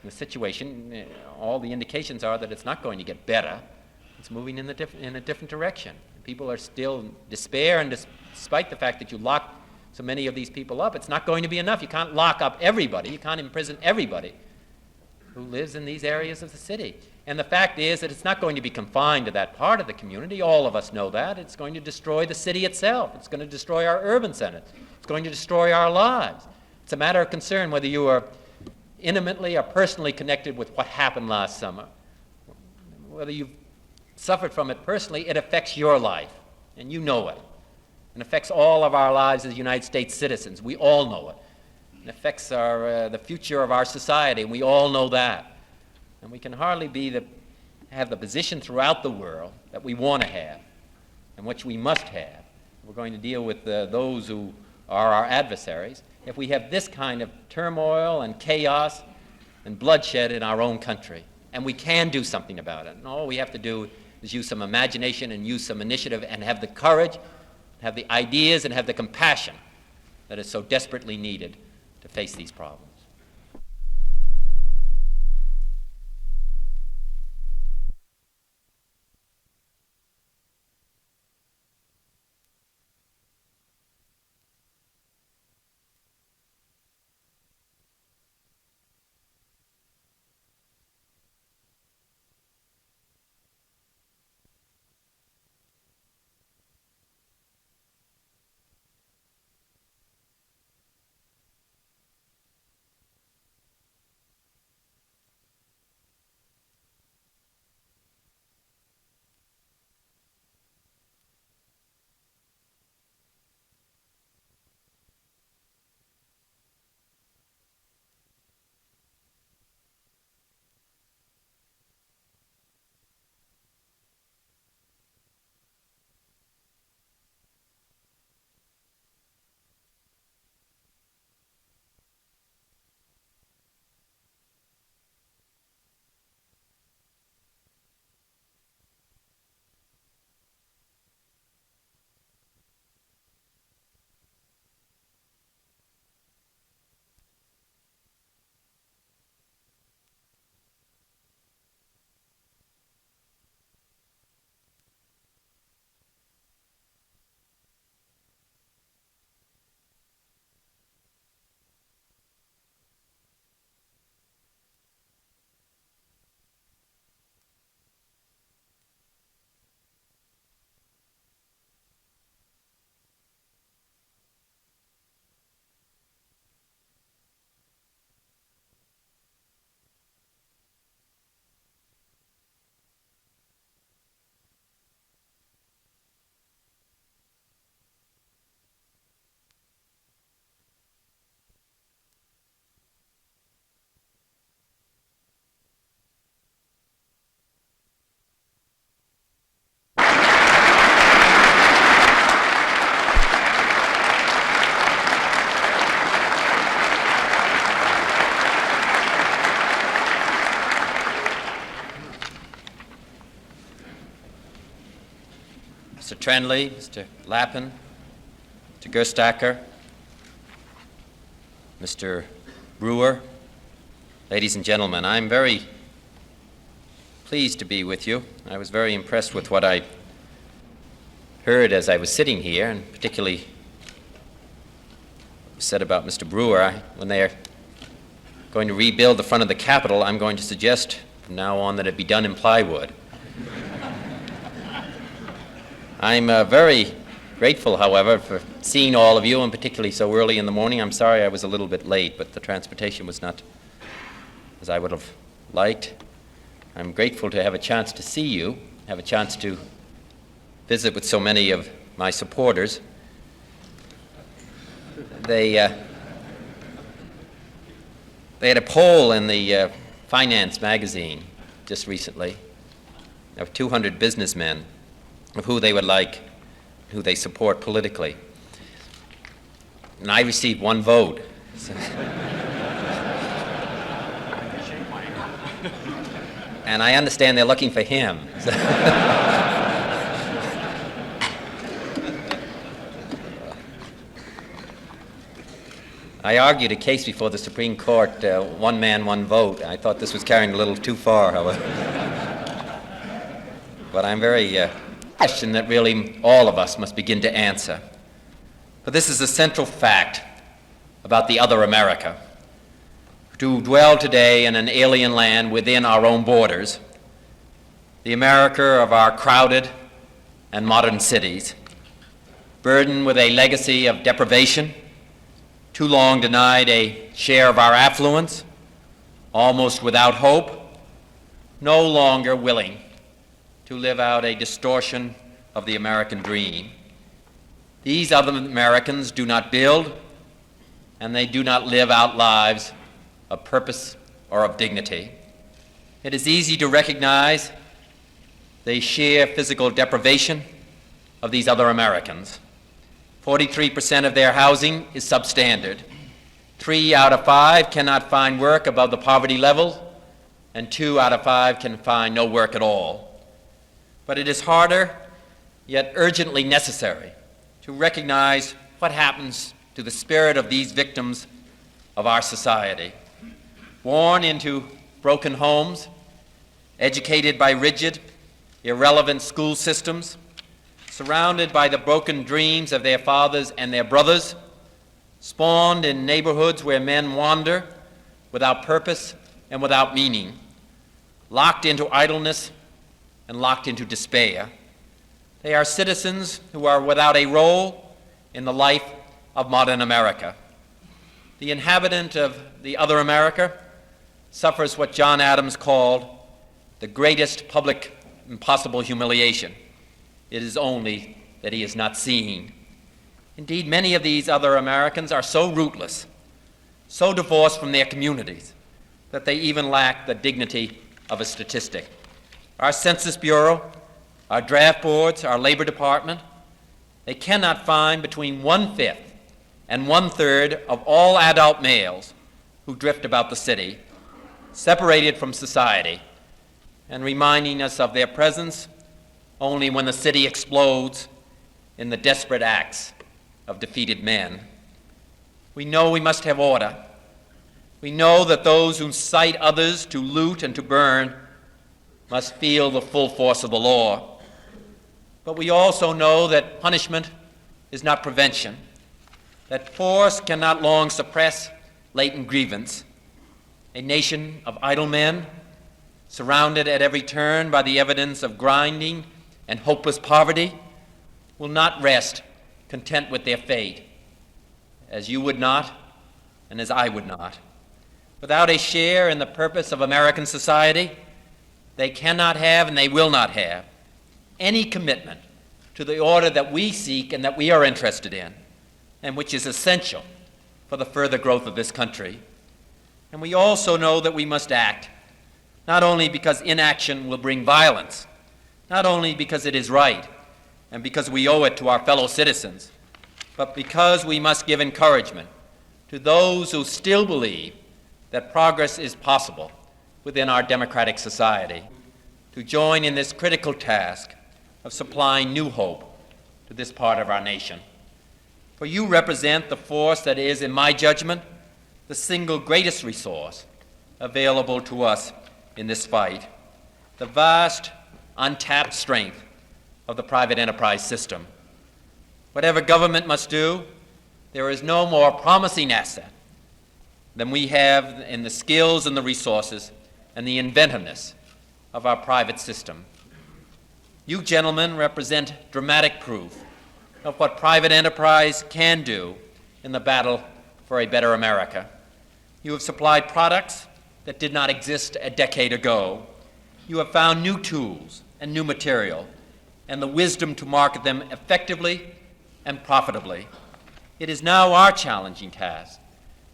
The situation, all the indications are that it's not going to get better. It's moving in a different direction. People are still in despair, and despite the fact that you lock so many of these people up, it's not going to be enough. You can't lock up everybody. You can't imprison everybody who lives in these areas of the city. And the fact is that it's not going to be confined to that part of the community. All of us know that. It's going to destroy the city itself. It's going to destroy our urban centers. It's going to destroy our lives. It's a matter of concern whether you are intimately or personally connected with what happened last summer. Whether you've suffered from it personally, it affects your life, and you know it. It affects all of our lives as United States citizens. We all know it. It affects the future of our society, and we all know that. And we can hardly have the position throughout the world that we want to have, and which we must have. We're going to deal with those who are our adversaries if we have this kind of turmoil and chaos and bloodshed in our own country. And we can do something about it. And all we have to do is use some imagination and use some initiative and have the courage, have the ideas, and have the compassion that is so desperately needed to face these problems. Mr. Trenley, Mr. Lappin, Mr. Gerstacker, Mr. Brewer, ladies and gentlemen, I'm very pleased to be with you. I was very impressed with what I heard as I was sitting here, and particularly said about Mr. Brewer. When they are going to rebuild the front of the Capitol, I'm going to suggest from now on that it be done in plywood. I'm very grateful, however, for seeing all of you, and particularly so early in the morning. I'm sorry I was a little bit late, but the transportation was not as I would have liked. I'm grateful to have a chance to see you, have a chance to visit with so many of my supporters. They had a poll in the Finance magazine just recently of 200 businessmen of who they would like, who they support politically. And I received one vote. And I understand they're looking for him. I argued a case before the Supreme Court, one man, one vote. I thought this was carrying a little too far, however. But I'm very question that really all of us must begin to answer. But this is a central fact about the other America. To dwell today in an alien land within our own borders, the America of our crowded and modern cities, burdened with a legacy of deprivation, too long denied a share of our affluence, almost without hope, no longer willing to live out a distortion of the American dream. These other Americans do not build, and they do not live out lives of purpose or of dignity. It is easy to recognize the sheer physical deprivation of these other Americans. 43% of their housing is substandard. 3 out of 5 cannot find work above the poverty level, and 2 out of 5 can find no work at all. But it is harder, yet urgently necessary, to recognize what happens to the spirit of these victims of our society. Born into broken homes, educated by rigid, irrelevant school systems, surrounded by the broken dreams of their fathers and their brothers, spawned in neighborhoods where men wander without purpose and without meaning, locked into idleness and locked into despair. They are citizens who are without a role in the life of modern America. The inhabitant of the other America suffers what John Adams called the greatest public and possible humiliation. It is only that he is not seen. Indeed, many of these other Americans are so rootless, so divorced from their communities, that they even lack the dignity of a statistic. Our Census Bureau, our draft boards, our Labor Department, they cannot find between 1/5 and 1/3 of all adult males who drift about the city, separated from society, and reminding us of their presence only when the city explodes in the desperate acts of defeated men. We know we must have order. We know that those who incite others to loot and to burn must feel the full force of the law. But we also know that punishment is not prevention, that force cannot long suppress latent grievance. A nation of idle men, surrounded at every turn by the evidence of grinding and hopeless poverty, will not rest content with their fate, as you would not and as I would not. Without a share in the purpose of American society, they cannot have and they will not have any commitment to the order that we seek and that we are interested in, and which is essential for the further growth of this country. And we also know that we must act, not only because inaction will bring violence, not only because it is right and because we owe it to our fellow citizens, but because we must give encouragement to those who still believe that progress is possible within our democratic society, to join in this critical task of supplying new hope to this part of our nation. For you represent the force that is, in my judgment, the single greatest resource available to us in this fight, the vast, untapped strength of the private enterprise system. Whatever government must do, there is no more promising asset than we have in the skills and the resources and the inventiveness of our private system. You gentlemen represent dramatic proof of what private enterprise can do in the battle for a better America. You have supplied products that did not exist a decade ago. You have found new tools and new material and the wisdom to market them effectively and profitably. It is now our challenging task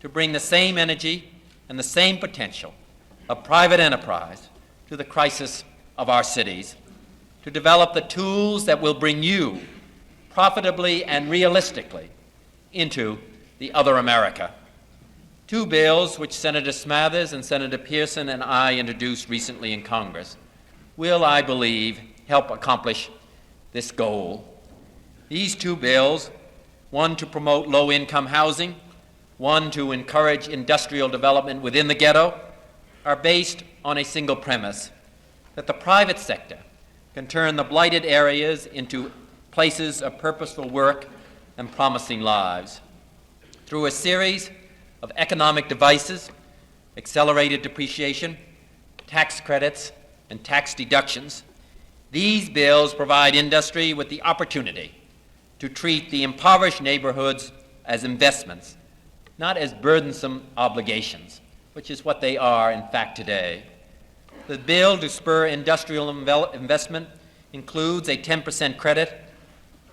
to bring the same energy and the same potential of private enterprise to the crisis of our cities, to develop the tools that will bring you profitably and realistically into the other America. 2 bills which Senator Smathers and Senator Pearson and I introduced recently in Congress will, I believe, help accomplish this goal. These 2 bills, one to promote low-income housing, one to encourage industrial development within the ghetto, are based on a single premise, that the private sector can turn the blighted areas into places of purposeful work and promising lives. Through a series of economic devices, accelerated depreciation, tax credits, and tax deductions, these bills provide industry with the opportunity to treat the impoverished neighborhoods as investments, not as burdensome obligations, which is what they are in fact today. The bill to spur industrial investment includes a 10% credit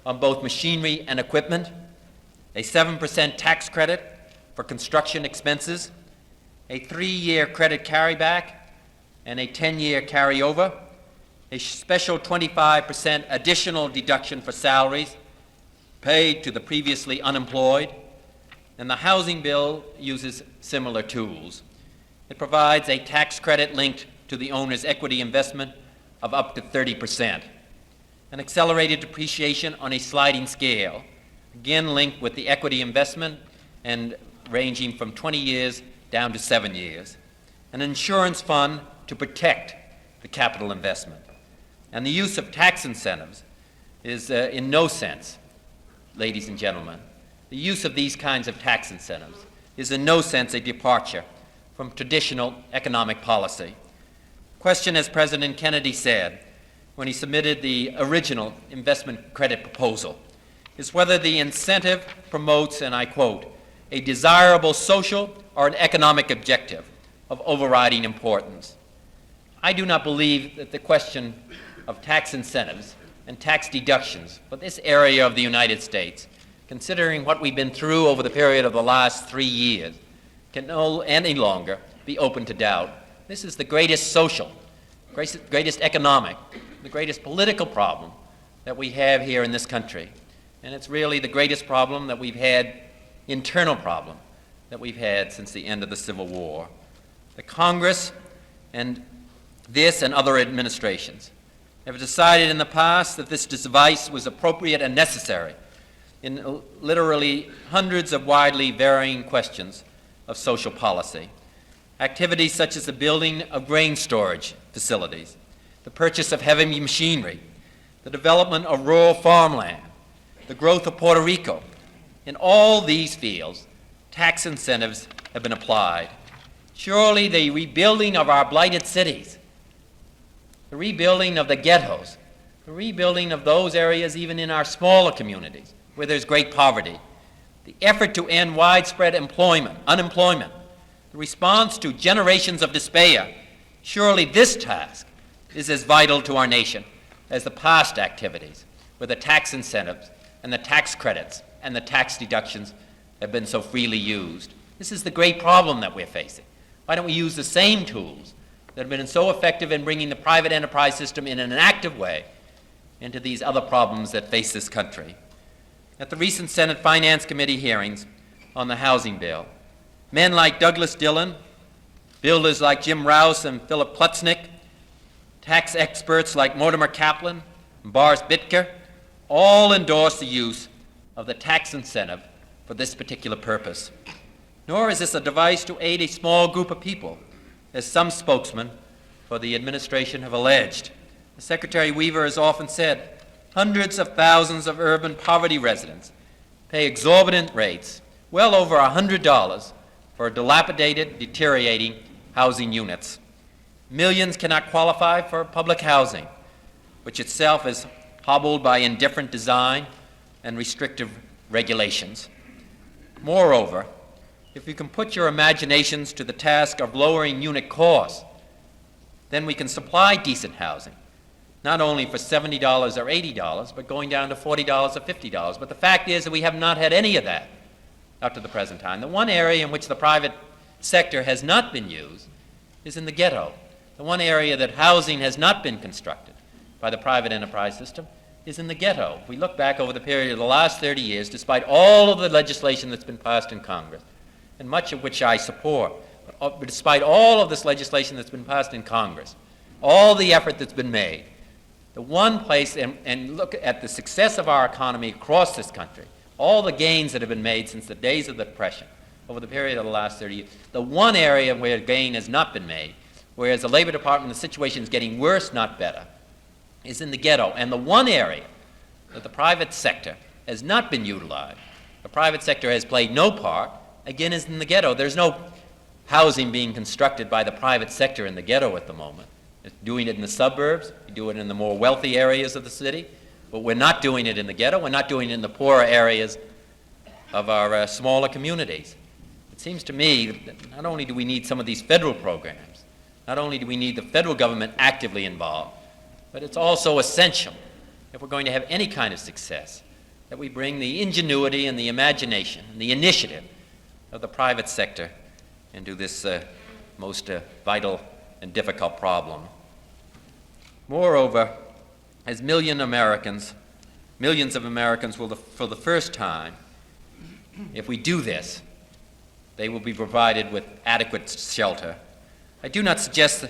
on both machinery and equipment, a 7% tax credit for construction expenses, a 3-year credit carryback and a 10-year carryover, a special 25% additional deduction for salaries paid to the previously unemployed, and the housing bill uses similar tools. It provides a tax credit linked to the owner's equity investment of up to 30%, an accelerated depreciation on a sliding scale, again linked with the equity investment and ranging from 20 years down to 7 years, an insurance fund to protect the capital investment. And the use of tax incentives is in no sense, ladies and gentlemen, the use of these kinds of tax incentives is in no sense a departure from traditional economic policy. Question, as President Kennedy said when he submitted the original investment credit proposal, is whether the incentive promotes, and I quote, a desirable social or an economic objective of overriding importance. I do not believe that the question of tax incentives and tax deductions for this area of the United States, considering what we've been through over the period of the last 3 years, can no any longer be open to doubt. This is the greatest social, greatest economic, the greatest political problem that we have here in this country. And it's really the greatest problem that we've had, internal problem that we've had since the end of the Civil War. The Congress and this and other administrations have decided in the past that this device was appropriate and necessary in literally hundreds of widely varying questions of social policy. Activities such as the building of grain storage facilities, the purchase of heavy machinery, the development of rural farmland, the growth of Puerto Rico. In all these fields, tax incentives have been applied. Surely the rebuilding of our blighted cities, the rebuilding of the ghettos, the rebuilding of those areas even in our smaller communities where there's great poverty, the effort to end widespread unemployment, the response to generations of despair, surely this task is as vital to our nation as the past activities where the tax incentives and the tax credits and the tax deductions have been so freely used. This is the great problem that we're facing. Why don't we use the same tools that have been so effective in bringing the private enterprise system in an active way into these other problems that face this country? At the recent Senate Finance Committee hearings on the housing bill, men like Douglas Dillon, builders like Jim Rouse and Philip Klutznick, tax experts like Mortimer Kaplan and Boris Bitker, all endorse the use of the tax incentive for this particular purpose. Nor is this a device to aid a small group of people, as some spokesmen for the administration have alleged. As Secretary Weaver has often said, hundreds of thousands of urban poverty residents pay exorbitant rates, well over $100, for dilapidated, deteriorating housing units. Millions cannot qualify for public housing, which itself is hobbled by indifferent design and restrictive regulations. Moreover, if you can put your imaginations to the task of lowering unit costs, then we can supply decent housing, not only for $70 or $80, but going down to $40 or $50. But the fact is that we have not had any of that up to the present time. The one area in which the private sector has not been used is in the ghetto. The one area that housing has not been constructed by the private enterprise system is in the ghetto. If we look back over the period of the last 30 years, despite all of the legislation that's been passed in Congress, and much of which I support, but despite all of this legislation that's been passed in Congress, all the effort that's been made, the one place, and look at the success of our economy across this country, all the gains that have been made since the days of the Depression, over the period of the last 30 years. The one area where gain has not been made, whereas the Labor Department, the situation is getting worse, not better, is in the ghetto. And the one area that the private sector has not been utilized, the private sector has played no part, again, is in the ghetto. There's no housing being constructed by the private sector in the ghetto at the moment. It's doing it in the suburbs, we do it in the more wealthy areas of the city, but we're not doing it in the ghetto, we're not doing it in the poorer areas of our smaller communities. It seems to me that not only do we need some of these federal programs, not only do we need the federal government actively involved, but it's also essential, if we're going to have any kind of success, that we bring the ingenuity and the imagination and the initiative of the private sector into this most vital and difficult problem. Moreover, as millions of Americans will, for the first time, if we do this, they will be provided with adequate shelter. I do not suggest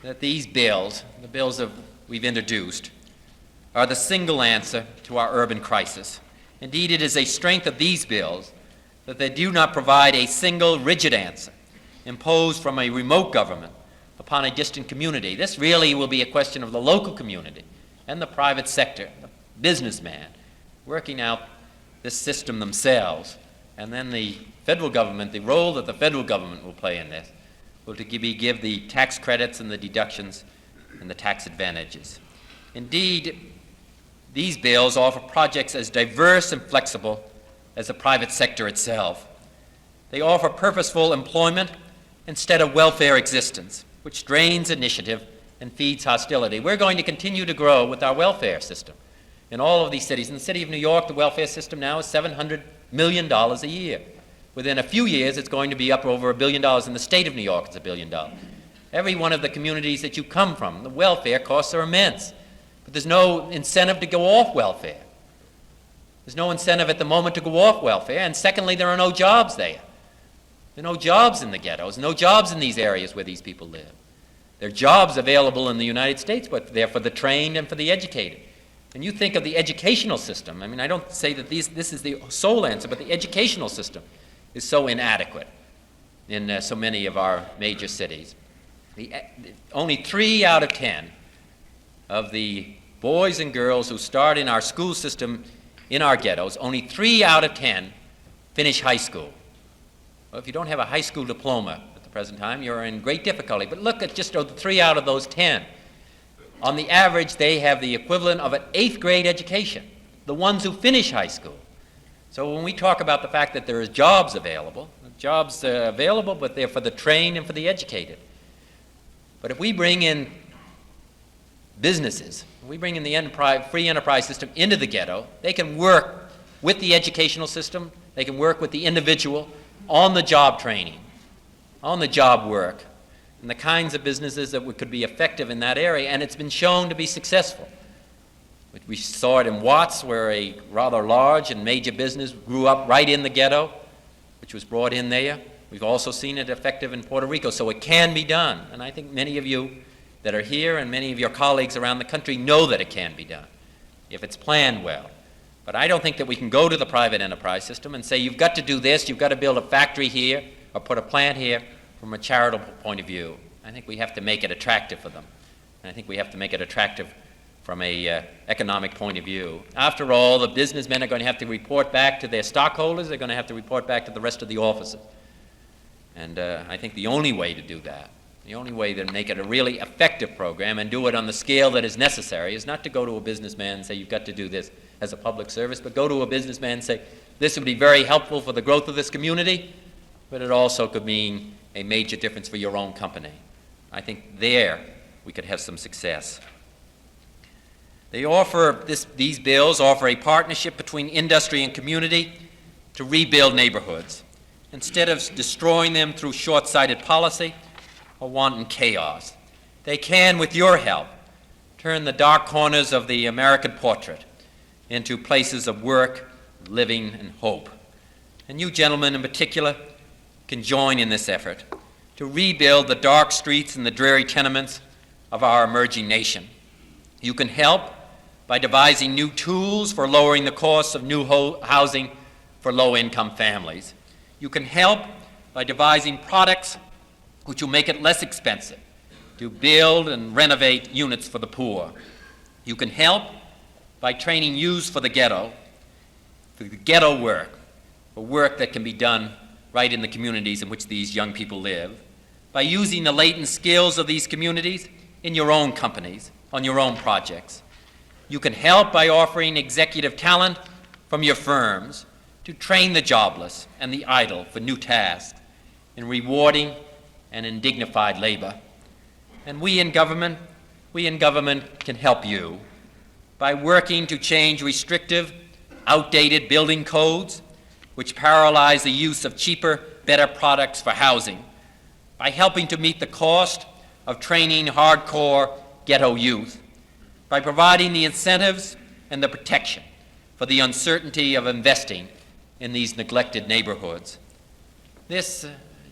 that these bills, the bills that we've introduced, are the single answer to our urban crisis. Indeed, it is a strength of these bills that they do not provide a single rigid answer imposed from a remote government upon a distant community. This really will be a question of the local community and the private sector, the businessman, working out this system themselves. And then the federal government, the role that the federal government will play in this, will give the tax credits and the deductions and the tax advantages. Indeed, these bills offer projects as diverse and flexible as the private sector itself. They offer purposeful employment instead of welfare existence, which drains initiative and feeds hostility. We're going to continue to grow with our welfare system in all of these cities. In the city of New York, the welfare system now is $700 million a year. Within a few years, it's going to be up over $1 billion. In the state of New York, it's $1 billion. Every one of the communities that you come from, the welfare costs are immense. But there's no incentive to go off welfare. There's no incentive at the moment to go off welfare. And secondly, there are no jobs there. There are no jobs in the ghettos, no jobs in these areas where these people live. There are jobs available in the United States, but they're for the trained and for the educated. And you think of the educational system. I mean, I don't say that this is the sole answer, but the educational system is so inadequate in so many of our major cities. Only 3 out of 10 of the boys and girls who start in our school system in our ghettos, only 3 out of 10 finish high school. Well, if you don't have a high school diploma at the present time, you're in great difficulty. But look at just 3 out of those 10. On the average, they have the equivalent of an 8th grade education, the ones who finish high school. So when we talk about the fact that there is jobs available, but they're for the trained and for the educated. But if we bring in businesses, we bring in the free enterprise system into the ghetto, they can work with the educational system, they can work with the individual on the job training, on the job work, and the kinds of businesses that could be effective in that area, and it's been shown to be successful. We saw it in Watts, where a rather large and major business grew up right in the ghetto, which was brought in there. We've also seen it effective in Puerto Rico, so it can be done. And I think many of you that are here and many of your colleagues around the country know that it can be done, if it's planned well. But I don't think that we can go to the private enterprise system and say, you've got to do this, you've got to build a factory here, or put a plant here from a charitable point of view. I think we have to make it attractive for them. And I think we have to make it attractive from a economic point of view. After all, the businessmen are going to have to report back to their stockholders, they're going to have to report back to the rest of the officers. And I think the only way to do that, the only way to make it a really effective program and do it on the scale that is necessary is not to go to a businessman and say, you've got to do this as a public service, but go to a businessman and say, this would be very helpful for the growth of this community, but it also could mean a major difference for your own company. I think there we could have some success. These bills offer a partnership between industry and community to rebuild neighborhoods, instead of destroying them through short-sighted policy or wanton chaos. They can, with your help, turn the dark corners of the American portrait into places of work, living, and hope. And you gentlemen in particular can join in this effort to rebuild the dark streets and the dreary tenements of our emerging nation. You can help by devising new tools for lowering the costs of new housing for low-income families. You can help by devising products which will make it less expensive to build and renovate units for the poor. You can help by training youth for the ghetto work, for work that can be done right in the communities in which these young people live, by using the latent skills of these communities in your own companies, on your own projects. You can help by offering executive talent from your firms to train the jobless and the idle for new tasks in rewarding and in dignified labor. And we in government can help you by working to change restrictive, outdated building codes which paralyze the use of cheaper, better products for housing, by helping to meet the cost of training hardcore ghetto youth, by providing the incentives and the protection for the uncertainty of investing in these neglected neighborhoods. This,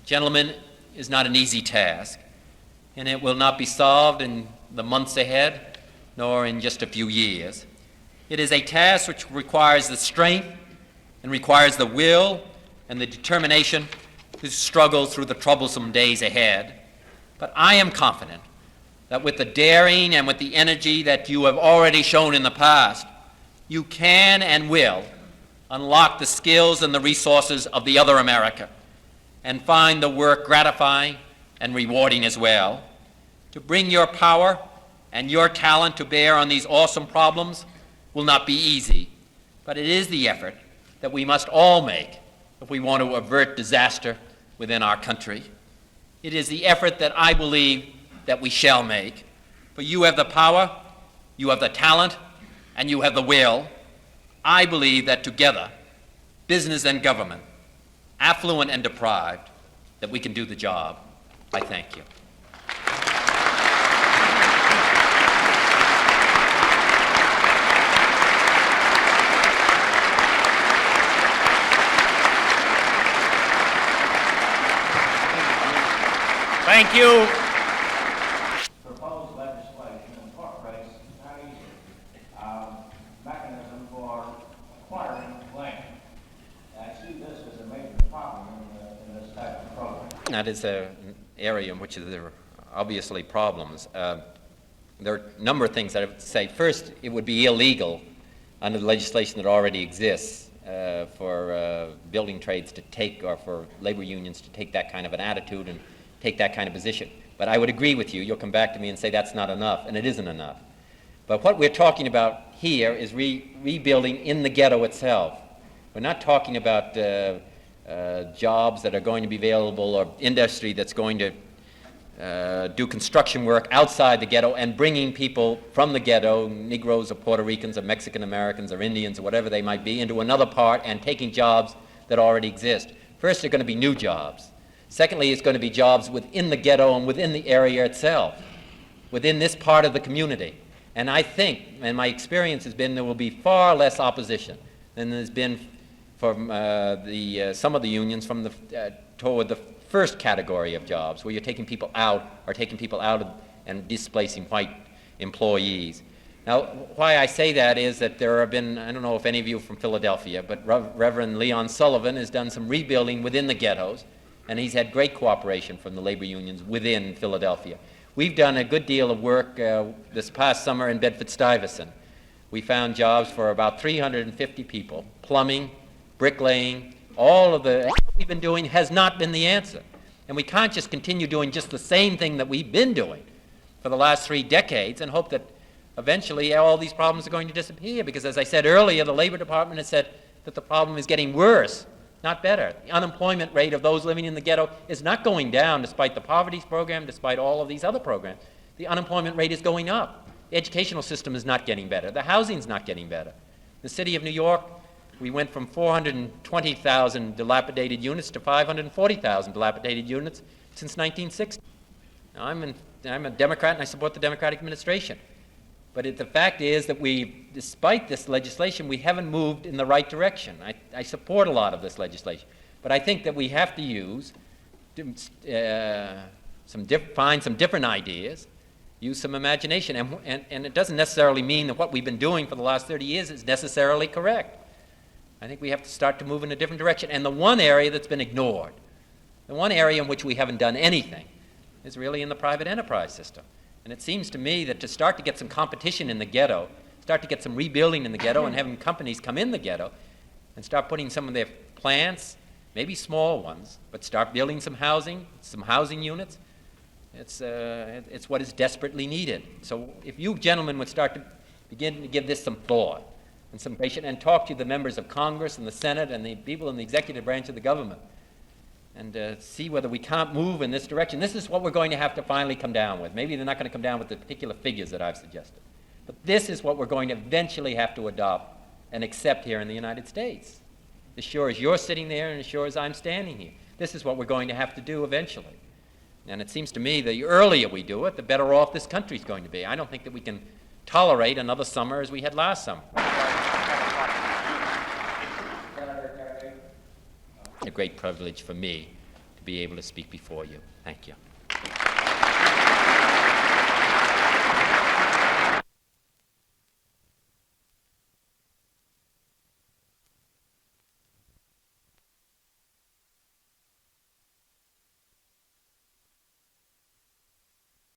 gentlemen, is not an easy task, and it will not be solved in the months ahead, nor in just a few years. It is a task which requires the strength and requires the will and the determination to struggle through the troublesome days ahead. But I am confident that with the daring and with the energy that you have already shown in the past, you can and will unlock the skills and the resources of the other America and find the work gratifying and rewarding as well. To bring your power and your talent to bear on these awesome problems will not be easy, but it is the effort that we must all make if we want to avert disaster within our country. It is the effort that I believe that we shall make. For you have the power, you have the talent, and you have the will. I believe that together, business and government, affluent and deprived, that we can do the job. I thank you. Thank you. Proposed legislation incorporates an mechanism for acquiring land. I see this as a major problem in this type of program. That is an area in which there are obviously problems. There are a number of things that I would say. First, it would be illegal under the legislation that already exists for building trades to take, or for labor unions to take that kind of an attitude and take that kind of position. But I would agree with you. You'll come back to me and say that's not enough, and it isn't enough. But what we're talking about here is rebuilding in the ghetto itself. We're not talking about jobs that are going to be available or industry that's going to do construction work outside the ghetto and bringing people from the ghetto, Negroes or Puerto Ricans or Mexican Americans or Indians or whatever they might be, into another part and taking jobs that already exist. First, they're going to be new jobs. Secondly, it's going to be jobs within the ghetto and within the area itself, within this part of the community. And I think, and my experience has been, there will be far less opposition than there's been from some of the unions from toward the first category of jobs, where you're taking people out and displacing white employees. Now, why I say that is that there have been, I don't know if any of you are from Philadelphia, but Reverend Leon Sullivan has done some rebuilding within the ghettos, and he's had great cooperation from the labor unions within Philadelphia. We've done a good deal of work this past summer in Bedford-Stuyvesant. We found jobs for about 350 people, plumbing, bricklaying, all of the, what we've been doing has not been the answer. And we can't just continue doing just the same thing that we've been doing for the last 3 decades and hope that eventually all these problems are going to disappear, because as I said earlier, the Labor Department has said that the problem is getting worse, not better. The unemployment rate of those living in the ghetto is not going down despite the poverty program, despite all of these other programs. The unemployment rate is going up. The educational system is not getting better. The housing is not getting better. The city of New York, we went from 420,000 dilapidated units to 540,000 dilapidated units since 1960. Now, I'm a Democrat and I support the Democratic administration. But the fact is that despite this legislation, we haven't moved in the right direction. I support a lot of this legislation. But I think that we have to use, find some different ideas, use some imagination. And it doesn't necessarily mean that what we've been doing for the last 30 years is necessarily correct. I think we have to start to move in a different direction. And the one area that's been ignored, the one area in which we haven't done anything, is really in the private enterprise system. And it seems to me that to start to get some competition in the ghetto, start to get some rebuilding in the ghetto and having companies come in the ghetto and start putting some of their plants, maybe small ones, but start building some housing units, it's what is desperately needed. So if you gentlemen would start to begin to give this some thought and some patience and talk to the members of Congress and the Senate and the people in the executive branch of the government and see whether we can't move in this direction. This is what we're going to have to finally come down with. Maybe they're not going to come down with the particular figures that I've suggested. But this is what we're going to eventually have to adopt and accept here in the United States. As sure as you're sitting there and as sure as I'm standing here. This is what we're going to have to do eventually. And it seems to me the earlier we do it, the better off this country's going to be. I don't think that we can tolerate another summer as we had last summer. A great privilege for me to be able to speak before you. Thank you.